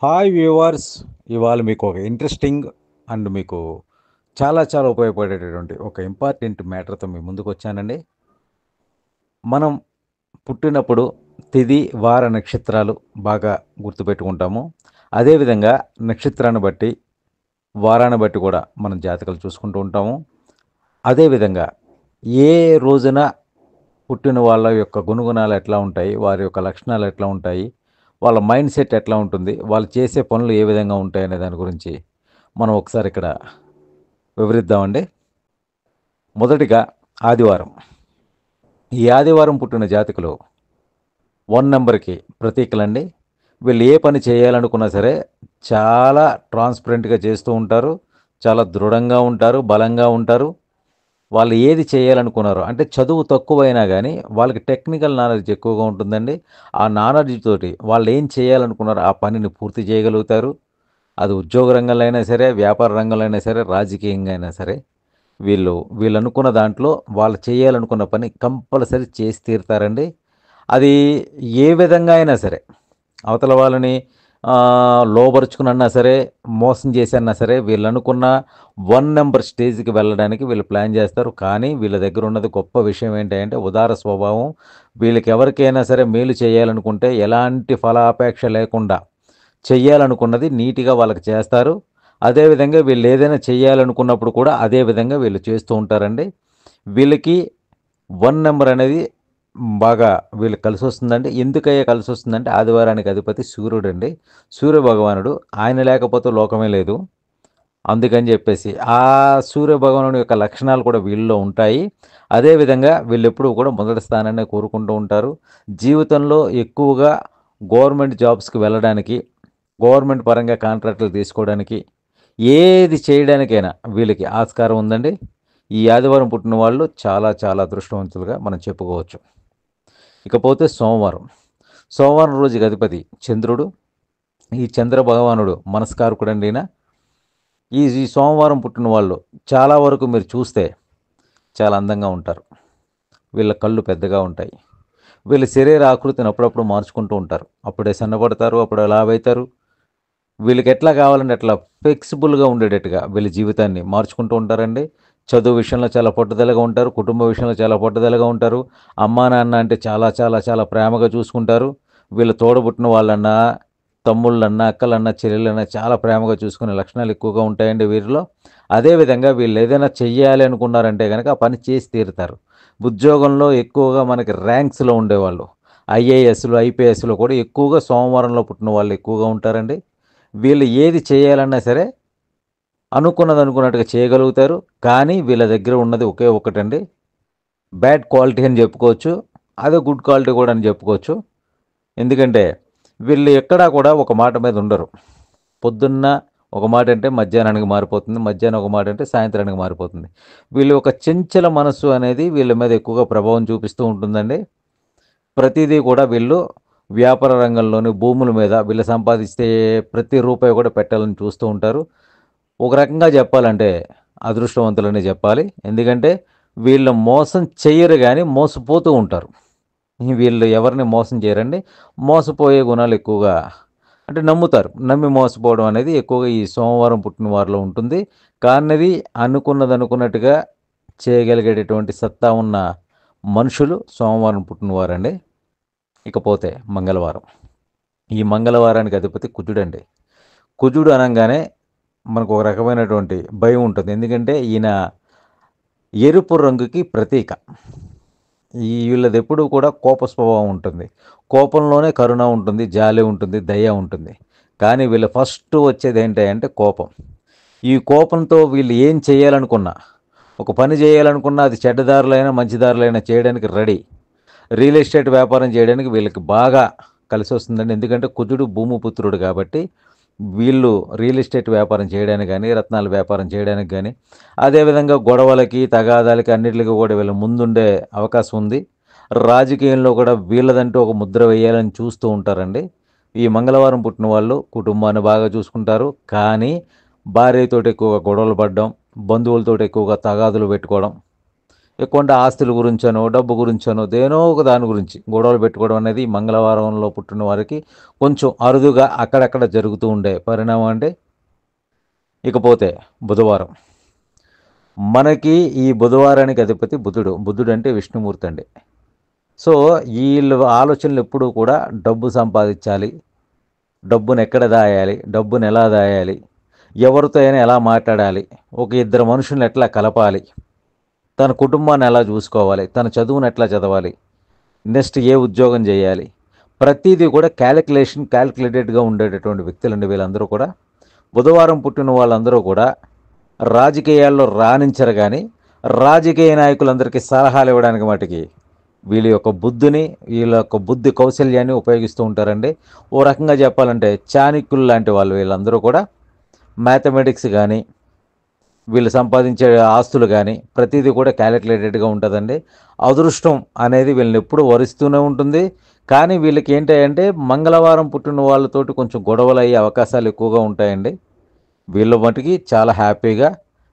Hi viewers. ఇవాళ మీకు ఒక ఇంట్రెస్టింగ్ అండ్ మీకు చాలా చాలా ఉపయోగపడేటటువంటి ఒక ఇంపార్టెంట్ మ్యాటర్తో మీ ముందుకు వచ్చానండి. మనం పుట్టినప్పుడు తిథి, వార, నక్షత్రాలు బాగా గుర్తుపెట్టుకుంటాము. అదేవిధంగా నక్షత్రాన్ని బట్టి, వారాన్ని బట్టి కూడా మనం జాతకాలు చూసుకుంటూ ఉంటాము. అదేవిధంగా ఏ రోజున పుట్టిన వాళ్ళ యొక్క గుణగుణాలు ఎట్లా ఉంటాయి, వారి యొక్క లక్షణాలు ఎట్లా ఉంటాయి, వాళ్ళ మైండ్ సెట్ ఎట్లా ఉంటుంది, వాళ్ళు చేసే పనులు ఏ విధంగా ఉంటాయి అనే దాని గురించి మనం ఒకసారి ఇక్కడ వివరిద్దామండి. మొదటిగా ఆదివారం. ఈ ఆదివారం పుట్టిన జాతకులు 1 నెంబర్కి ప్రతీకలండి. వీళ్ళు ఏ పని చేయాలనుకున్నా సరే చాలా ట్రాన్స్పరెంట్గా చేస్తూ ఉంటారు, చాలా దృఢంగా ఉంటారు, బలంగా ఉంటారు. వాళ్ళు ఏది చేయాలనుకున్నారో అంటే చదువు తక్కువైనా కానీ వాళ్ళకి టెక్నికల్ నాలెడ్జ్ ఎక్కువగా ఉంటుందండి. ఆ నాలెడ్జ్ తోటి వాళ్ళు ఏం చేయాలనుకున్నారో ఆ పనిని పూర్తి చేయగలుగుతారు. అది ఉద్యోగ రంగంలో అయినా సరే, వ్యాపార రంగంలో అయినా సరే, రాజకీయంగా అయినా సరే వీళ్ళు అనుకున్న దాంట్లో వాళ్ళు చేయాలనుకున్న పని కంపల్సరీ చేసి తీరుతారండి. అది ఏ విధంగా అయినా సరే అవతల వాళ్ళని లోబరుచుకునన్నా సరే, మోసం చేసన్నా సరే వీళ్ళనుకున్న 1 నెంబర్ స్టేజ్‌కి వెళ్ళడానికి వీళ్ళు ప్లాన్ చేస్తారు. కానీ వీళ్ళ దగ్గర ఉన్నది గొప్ప విషయం ఏంటి అంటే ఉదార స్వభావం. వీళ్ళకి ఎవరికైనా సరే మేలు చేయాలనుకుంటే ఎలాంటి ఫలాపేక్ష లేకుండా చెయ్యాలనుకున్నది నీట్‌గా వాళ్ళకి చేస్తారు. అదేవిధంగా వీళ్ళేదైనా చెయ్యాలనుకున్నప్పుడు కూడా అదే విధంగా వీళ్ళు చేస్తూ ఉంటారండి. వీళ్ళకి 1 నంబర్ అనేది బాగా వీళ్ళకి కలిసొస్తుందండి. ఎందుకయ్యా కలిసొస్తుందంటే ఆదివారానికి అధిపతి సూర్యుడండి. సూర్యభగవానుడు. ఆయన లేకపోతే లోకమే లేదు. అందుకని జెప్పేసి ఆ సూర్యభగవానుడి యొక్క లక్షణాలు కూడా వీళ్ళలో ఉంటాయి. అదేవిధంగా వీళ్ళెప్పుడూ కూడా మొదటి స్థానాన్నే కోరుకుంటూ ఉంటారు. జీవితంలో ఎక్కువగా గవర్నమెంట్ జాబ్స్‌కి వెళ్ళడానికి, గవర్నమెంట్ పరంగా కాంట్రాక్టులు తీసుకోవడానికి, ఏది చేయడానికైనా వీళ్ళకి ఆస్కారం ఉందండి. ఈ ఆదివారం పుట్టిన వాళ్ళు చాలా చాలా అదృష్టవంతులుగా మనం చెప్పుకోవచ్చు. ఇకపోతే సోమవారం. సోమవారం రోజుకి అధిపతి చంద్రుడు. ఈ చంద్ర భగవానుడు మనస్కారకుడండి ఈయన. ఈ సోమవారం పుట్టిన వాళ్ళు చాలా వరకు మీరు చూస్తే చాలా అందంగా ఉంటారు. వీళ్ళ కళ్ళు పెద్దగా ఉంటాయి. వీళ్ళ శరీర ఆకృతిని అప్పుడప్పుడు మార్చుకుంటూ ఉంటారు. అప్పుడే సన్నబడతారు, అప్పుడే లావైతారు. వీళ్ళకి ఎట్లా కావాలంటే అట్లా ఫ్లెక్సిబుల్‌గా ఉండేటట్టుగా వీళ్ళ జీవితాన్ని మార్చుకుంటూ ఉంటారండి. చదువు విషయంలో చాలా పట్టుదలగా ఉంటారు. కుటుంబ విషయంలో చాలా పట్టుదలగా ఉంటారు. అమ్మా, నాన్న అంటే చాలా చాలా చాలా ప్రేమగా చూసుకుంటారు. వీళ్ళ తోడబుట్టిన వాళ్ళన్నా, తమ్ముళ్ళన్నా, అక్కలన్నా, చెల్లెళ్ళన్నా చాలా ప్రేమగా చూసుకునే లక్షణాలు ఎక్కువగా ఉంటాయండి వీరిలో. అదేవిధంగా వీళ్ళేదైనా చెయ్యాలి అనుకున్నారంటే గనక ఆ పని చేసి తీరుతారు. ఉద్యోగంలో ఎక్కువగా మనకి ర్యాంక్స్‌లో ఉండేవాళ్ళు. ఐఏఎస్‌లు, ఐపీఎస్‌లో కూడా ఎక్కువగా సోమవారంలో పుట్టిన వాళ్ళు ఎక్కువగా ఉంటారండి. వీళ్ళు ఏది చేయాలన్నా సరే అనుకున్నది అనుకున్నట్టుగా చేయగలుగుతారు. కానీ వీళ్ళ దగ్గర ఉన్నది ఒకే ఒక్కటండి. బ్యాడ్ క్వాలిటీ అని చెప్పుకోవచ్చు. అదే గుడ్ క్వాలిటీ కూడా అని చెప్పుకోవచ్చు. ఎందుకంటే వీళ్ళు ఎక్కడా కూడా ఒక మాట మీద ఉండరు. పొద్దున్న ఒక మాట అంటే మధ్యాహ్నానికి మారిపోతుంది. మధ్యాహ్నం ఒక మాట అంటే సాయంత్రానికి మారిపోతుంది. వీళ్ళు ఒక చంచల మనస్సు అనేది వీళ్ళ మీద ఎక్కువగా ప్రభావం చూపిస్తూ ఉంటుందండి. ప్రతిదీ కూడా వీళ్ళు వ్యాపార రంగంలోని భూముల మీద వీళ్ళు సంపాదిస్తే ప్రతి రూపాయి కూడా పెట్టాలని చూస్తూ ఉంటారు. ఒక రకంగా చెప్పాలంటే అదృష్టవంతులనే చెప్పాలి. ఎందుకంటే వీళ్ళు మోసం చెయ్యరు గానీ మోసపోతూ ఉంటారు. వీళ్ళు ఎవరిని మోసం చేయరండి. మోసపోయే గుణాలు ఎక్కువగా అంటే నమ్ముతారు. నమ్మి మోసపోవడం అనేది ఎక్కువగా ఈ సోమవారం పుట్టిన వారిలో ఉంటుంది. కానిది అనుకున్నది అనుకున్నట్టుగా చేయగలిగేటటువంటి సత్తా ఉన్న మనుషులు సోమవారం పుట్టినవారండి. ఇకపోతే మంగళవారం. ఈ మంగళవారానికి అధిపతి కుజుడండి. కుజుడు అనంగానే మనకు ఒక రకమైనటువంటి భయం ఉంటుంది. ఎందుకంటే ఈయన ఎరుపు రంగుకి ప్రతీక. వీళ్ళదెప్పుడూ కూడా కోప స్వభావం ఉంటుంది. కోపంలోనే కరుణ ఉంటుంది, జాలి ఉంటుంది, దయ ఉంటుంది. కానీ వీళ్ళు ఫస్ట్ వచ్చేదేంటి అంటే కోపం. ఈ కోపంతో వీళ్ళు ఏం చేయాలనుకున్నా, ఒక పని చేయాలనుకున్నా అది చెడ్డ దారులైనా, మంచి దారులైనా చేయడానికి రెడీ. రియల్ ఎస్టేట్ వ్యాపారం చేయడానికి వీళ్ళకి బాగా కలిసొస్తుందండి. ఎందుకంటే కుజుడు భూమిపుత్రుడు కాబట్టి వీళ్ళు రియల్ ఎస్టేట్ వ్యాపారం చేయడానికి గానీ, రత్నాల వ్యాపారం చేయడానికి గానీ, అదేవిధంగా గొడవలకి, తగాదాలకి అన్నిట్లికి కూడా వీళ్ళు ముందుండే అవకాశం ఉంది. రాజకీయంలో కూడా వీళ్ళదంటూ ఒక ముద్ర వేయాలని చూస్తూ ఉంటారండి. ఈ మంగళవారం పుట్టిన వాళ్ళు కుటుంబాన్ని బాగా చూసుకుంటారు. కానీ భార్యతోటి ఎక్కువగా గొడవలు పడడం, బంధువులతోటి ఎక్కువగా తగాదులు పెట్టుకోవడం, ఎక్కువ అంటే ఆస్తుల గురించనో, డబ్బు గురించనో, దేనో ఒక దాని గురించి గొడవలు పెట్టుకోవడం అనేది మంగళవారంలో పుట్టిన వారికి కొంచెం అరుదుగా అక్కడక్కడ జరుగుతూ ఉండే పరిణామం అండి. ఇకపోతే బుధవారం. మనకి ఈ బుధవారానికి అధిపతి బుధుడు. బుధుడు అంటే విష్ణుమూర్తి అండి. సో, ఈళ్ళ ఆలోచనలు ఎప్పుడూ కూడా డబ్బు సంపాదించాలి, డబ్బును ఎక్కడ దాయాలి, డబ్బును ఎలా దాయాలి, ఎవరితో అయినా ఎలా మాట్లాడాలి, ఒక ఇద్దరు మనుషుల్ని ఎట్లా కలపాలి, తన కుటుంబాన్ని ఎలా చూసుకోవాలి, తన చదువును ఎట్లా చదవాలి, నెక్స్ట్ ఏ ఉద్యోగం చేయాలి, ప్రతిదీ కూడా క్యాలిక్యులేటెడ్గా ఉండేటటువంటి వ్యక్తులండి వీళ్ళందరూ కూడా. బుధవారం పుట్టిన వాళ్ళందరూ కూడా రాజకీయాల్లో రాణించరు కానీ రాజకీయ నాయకులందరికీ సలహాలు ఇవ్వడానికి మటుకి వీళ్ళ యొక్క బుద్ధి కౌశల్యాన్ని ఉపయోగిస్తూ ఉంటారండి. ఓ రకంగా చెప్పాలంటే చాణక్యులు లాంటి వాళ్ళు వీళ్ళందరూ కూడా. మ్యాథమెటిక్స్ కానీ వీళ్ళు సంపాదించే ఆస్తులు కానీ ప్రతిదీ కూడా క్యాలిక్యులేటెడ్గా ఉంటుందండి. అదృష్టం అనేది వీళ్ళని ఎప్పుడూ వరిస్తూనే ఉంటుంది. కానీ వీళ్ళకి ఏంటంటే మంగళవారం పుట్టిన వాళ్ళతోటి కొంచెం గొడవలు అయ్యే అవకాశాలు ఎక్కువగా ఉంటాయండి. వీళ్ళ మటుకి చాలా హ్యాపీగా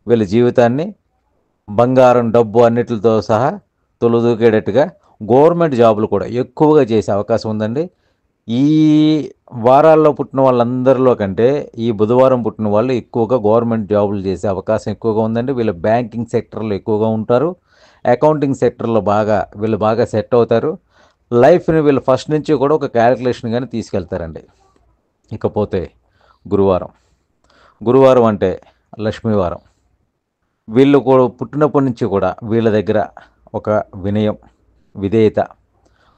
వీళ్ళ జీవితాన్ని బంగారం, డబ్బు అన్నిటితో సహా తొలదూకేటట్టుగా గవర్నమెంట్ జాబులు కూడా ఎక్కువగా చేసే అవకాశం ఉందండి. ఈ వారాల్లో పుట్టిన వాళ్ళందరిలో కంటే ఈ బుధవారం పుట్టిన వాళ్ళు ఎక్కువగా గవర్నమెంట్ జాబులు చేసే అవకాశం ఎక్కువగా ఉందండి. వీళ్ళు బ్యాంకింగ్ సెక్టర్లో ఎక్కువగా ఉంటారు. అకౌంటింగ్ సెక్టర్లో వీళ్ళు బాగా సెట్ అవుతారు. లైఫ్ని వీళ్ళు ఫస్ట్ నుంచి కూడా ఒక క్యాలిక్యులేషన్ కానీ తీసుకెళ్తారండి. ఇకపోతే గురువారం. గురువారం అంటే లక్ష్మీవారం. వీళ్ళు కూడా పుట్టినప్పటి నుంచి కూడా వీళ్ళ దగ్గర ఒక వినయం, విధేయత,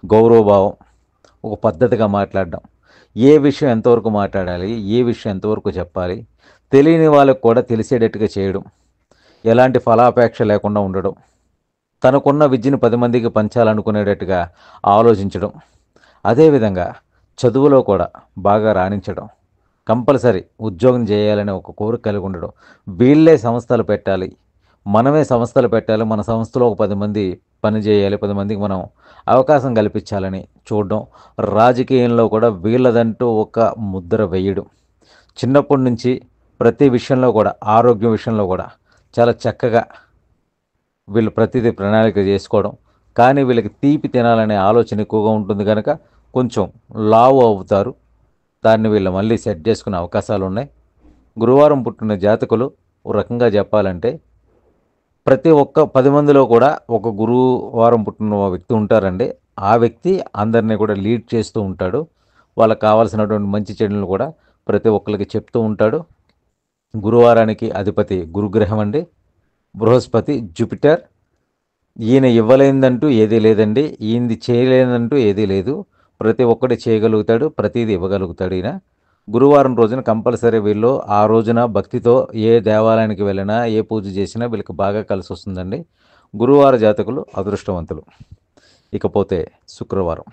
గౌరవభావం, ఒక పద్ధతిగా మాట్లాడడం, ఏ విషయం ఎంతవరకు మాట్లాడాలి, ఏ విషయం ఎంతవరకు చెప్పాలి, తెలియని వాళ్ళకు కూడా తెలిసేటట్టుగా చేయడం, ఎలాంటి ఫలాపేక్ష లేకుండా ఉండడం, తనకున్న విద్యను 10 మందికి పంచాలనుకునేటట్టుగా ఆలోచించడం, అదేవిధంగా చదువులో కూడా బాగా రాణించడం, కంపల్సరీ ఉద్యోగం చేయాలనే ఒక కోరిక కలిగి ఉండడం, వీళ్ళే సంస్థలు పెట్టాలి, మనమే సంస్థలు పెట్టాలి, మన సంస్థలో ఒక 10 మంది పని చేయాలి, 10 మందికి మనం అవకాశం కల్పించాలని చూడడం, రాజకీయంలో కూడా వీళ్ళదంటూ ఒక ముద్ర వేయడం, చిన్నప్పటి నుంచి ప్రతి విషయంలో కూడా ఆరోగ్యం విషయంలో కూడా చాలా చక్కగా వీళ్ళు ప్రతిదీ ప్రణాళిక చేసుకోవడం. కానీ వీళ్ళకి తీపి తినాలనే ఆలోచన ఎక్కువగా ఉంటుంది కనుక కొంచెం లావు అవుతారు. దాన్ని వీళ్ళు మళ్ళీ సెట్ చేసుకునే అవకాశాలు ఉన్నాయి. గురువారం పుట్టిన జాతకులు ఒక రకంగా చెప్పాలంటే ప్రతి ఒక్క 10 మందిలో కూడా ఒక గురువారం పుట్టిన వ్యక్తి ఉంటారండి. ఆ వ్యక్తి అందరినీ కూడా లీడ్ చేస్తూ ఉంటాడు. వాళ్ళకి కావాల్సినటువంటి మంచి చెడులను కూడా ప్రతి ఒక్కరికి చెప్తూ ఉంటాడు. గురువారానికి అధిపతి గురుగ్రహం అండి. బృహస్పతి, జూపిటర్. ఈయన ఇవ్వలేదంటూ ఏదీ లేదండి. ఈయనది చేయలేదంటూ ఏదీ లేదు. ప్రతి ఒక్కటి చేయగలుగుతాడు, ప్రతిదీ ఇవ్వగలుగుతాడు ఈయన. గురువారం రోజున కంపల్సరీ వీళ్ళు ఆ రోజున భక్తితో ఏ దేవాలయానికి వెళ్ళినా, ఏ పూజ చేసినా వీళ్ళకి బాగా కలిసి వస్తుందండి. గురువార జాతకులు అదృష్టవంతులు. ఇకపోతే శుక్రవారం.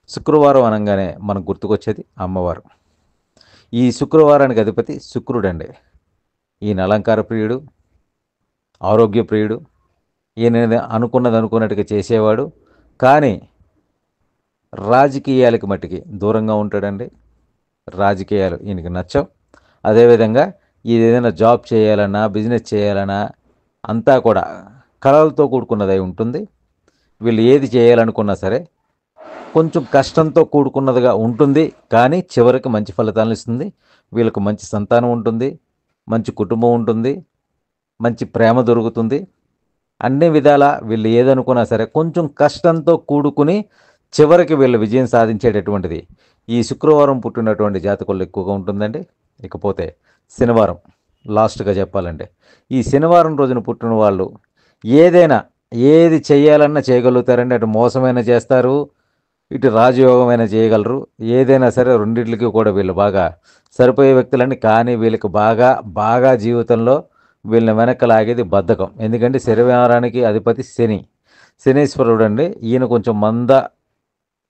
శుక్రవారం అనగానే మనకు గుర్తుకొచ్చేది అమ్మవారు. ఈ శుక్రవారానికి అధిపతి శుక్రుడండి. ఈయన అలంకార ప్రియుడు, ఆరోగ్య ప్రియుడు. ఈయన అనుకున్నది అనుకున్నట్టుగా చేసేవాడు. కానీ రాజకీయాలకి మట్టికి దూరంగా ఉంటాడండి. రాజకీయాలు ఈయనకి నచ్చవు. అదేవిధంగా ఏదైనా జాబ్ చేయాలన్నా, బిజినెస్ చేయాలన్నా అంతా కూడా కలలతో కూడుకున్నదై ఉంటుంది. వీళ్ళు ఏది చేయాలనుకున్నా సరే కొంచెం కష్టంతో కూడుకున్నదిగా ఉంటుంది. కానీ చివరికి మంచి ఫలితాలను ఇస్తుంది. వీళ్ళకు మంచి సంతానం ఉంటుంది, మంచి కుటుంబం ఉంటుంది, మంచి ప్రేమ దొరుకుతుంది. అన్ని విధాల వీళ్ళు ఏదనుకున్నా సరే కొంచెం కష్టంతో కూడుకుని చివరికి వీళ్ళు విజయం సాధించేటటువంటిది ఈ శుక్రవారం పుట్టినటువంటి జాతకులు ఎక్కువగా ఉంటుందండి. ఇకపోతే శనివారం లాస్ట్గా చెప్పాలంటే ఈ శనివారం రోజున పుట్టిన వాళ్ళు ఏది చేయాలన్నా చేయగలుగుతారండి. అటు మోసమైనా చేస్తారు, ఇటు రాజయోగమైనా చేయగలరు. ఏదైనా సరే రెండింటికి కూడా వీళ్ళు బాగా సరిపోయే వ్యక్తులండి. కానీ వీళ్ళకి బాగా జీవితంలో వీళ్ళని వెనక్కి లాగేది బద్ధకం. ఎందుకంటే శనివారానికి అధిపతి శనీశ్వరుడు అండి. ఈయన కొంచెం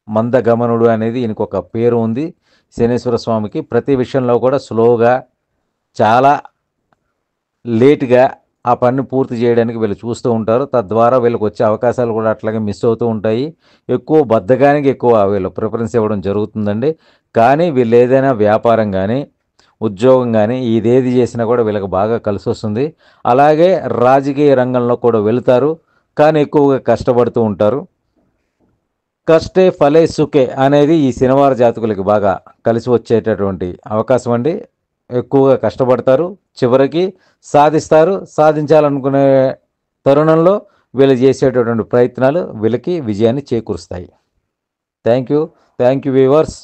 మందగమనుడు అనేది ఈయనకు ఒక పేరు ఉంది. శనీశ్వర స్వామికి ప్రతి విషయంలో కూడా స్లోగా, చాలా లేట్గా ఆ పని పూర్తి చేయడానికి వీళ్ళు చూస్తూ ఉంటారు. తద్వారా వీళ్ళకి వచ్చే అవకాశాలు కూడా అట్లాగే మిస్ అవుతూ ఉంటాయి. ఎక్కువ బద్ధకానికి వీళ్ళు ప్రిఫరెన్స్ ఇవ్వడం జరుగుతుందండి. కానీ వీళ్ళు ఏదైనా వ్యాపారం కానీ, ఉద్యోగం కానీ ఇదేది చేసినా కూడా వీళ్ళకి బాగా కలిసి వస్తుంది. అలాగే రాజకీయ రంగంలో కూడా వెళుతారు. కానీ ఎక్కువగా కష్టపడుతూ ఉంటారు. కష్టే ఫలే సుఖే అనేది ఈ శనివార జాతకులకి బాగా కలిసి వచ్చేటటువంటి అవకాశం అండి. ఎక్కువగా కష్టపడతారు, చివరికి సాధిస్తారు. సాధించాలనుకునే తరుణంలో వీళ్ళు చేసేటటువంటి ప్రయత్నాలు వీళ్ళకి విజయాన్ని చేకూరుస్తాయి. Thank you. Thank you viewers.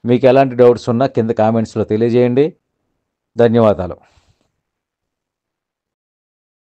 మీకు ఎలాంటి డౌట్స్ ఉన్నా కింద కామెంట్స్లో తెలియజేయండి. ధన్యవాదాలు.